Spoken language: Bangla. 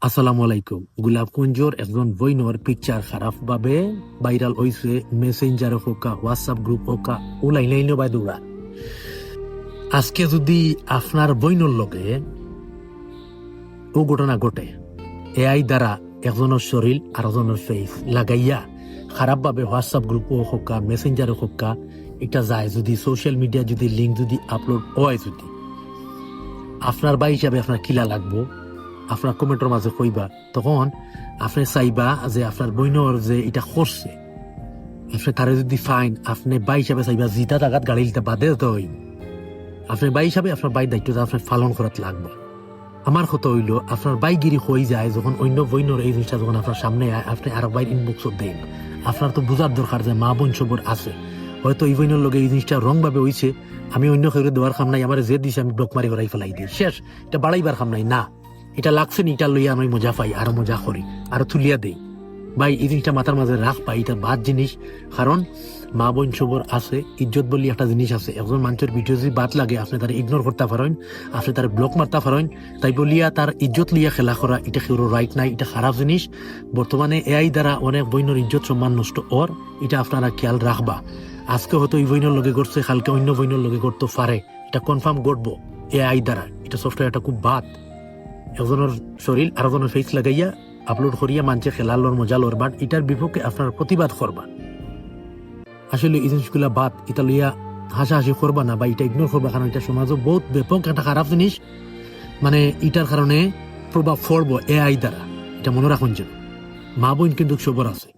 আসসালামু আলাইকুম। গোলাপগঞ্জের একজন বইনর পিকচার খারাপভাবে ভাইরাল হয়েছে। মেসেঞ্জার হোকা, হোয়াটসঅ্যাপ গ্রুপ হোকা, লাইনে বাই দৌড়া। আজকে যদি আপনার বইনর লগে ও ঘটনা ঘটে, এআই দ্বারা একজনের শরীর আর একজনের ফেস লাগাইয়া খারাপভাবে হোয়াটসঅ্যাপ গ্রুপ হোকা, মেসেঞ্জার হোকা, এটা যায় যদি সোশ্যাল মিডিয়া যদি লিঙ্ক যদি আপলোড হয়, যদি আপনার ভাই হিসাবে আপনার কিলা লাগবো, আপনার কমেন্টের মাঝে কইবা, তখন আপনি চাইবা যে আপনার বইনর যে এটা করছে, আপনি তারে যদি ফাইন, আপনি বাই হিসাবে চাইবা জিতা টাকাত গাড়ি লিতে বাদে দিতে হইব। আপনি বাই হিসাবে আপনার বাই দায়িত্বটা আপনার পালন করাত লাগবে। আমার কথা হইল, আপনার বাইগিরি হয়ে যায় যখন অন্য বইনর এই জিনিসটা যখন আপনার সামনে আয়, আপনি আর বাইর ইনবক্সত দেন। আপনার তো বোঝার দরকার যে মা বোন সবর আছে, হয়তো এই বইনের লগে এই জিনিসটা রং ভাবে হয়েছে, আমি অন্য কেউ দেওয়ার খাম নাই, আমার যে দিছে আমি ব্লক মারি করাই ফেলাই দিই, শেষ। এটা বাড়াইবার খাম নাই না, এটা লাগছে নি, এটা লইয়া আমি মজা পাই, আরো মজা করি, আরো তুলিয়া দেই। ভাই এই জিনিসটা মাথার মাঝে রাখ পাই, এটা বাদ জিনিস। কারণ মা বোন সবর আছে, ইজ্জত বলি একটা জিনিস আছে। একজন মানুষের ভিডিও যদি বাদ লাগে, আপনি তারা ইগনোর করতে পারেন, আপনি তারা ব্লক মারতে পারেন, তাই বলিয়া তার ইজ্জত লিয়া খেলা করা এটা কেউ রাইট নাই, এটা খারাপ জিনিস। বর্তমানে এআই দ্বারা অনেক বইনের ইজ্জত সম্মান নষ্ট ওর, এটা আপনারা খেয়াল রাখবা। আজকে হয়তো এই বইনের লগে করছে, কালকে অন্য বইনের লগে করতে পারে, এটা কনফার্ম ঘটবো এআই দ্বারা। এটা সফটওয়্যারটা খুব বাদ। একজনের শরীর আর একজনের ফেস লাগাইয়া আপলোড করিয়া মানছে খেলালোর মজা লোর, বাট এটার বিপক্ষে আপনার প্রতিবাদ করবা। আসলে এই জিনিসগুলা বাদ, এটা লইয়া হাসাহাসি করবা না বা এটা ইগনোর করবা, কারণ এটা সমাজও বহুত ব্যাপক একটা খারাপ জিনিস। মানে এটার কারণে প্রভাব পড়বো এআই দ্বারা, এটা মনে রাখুন। যে মা বোন কিন্তু সবর আছে।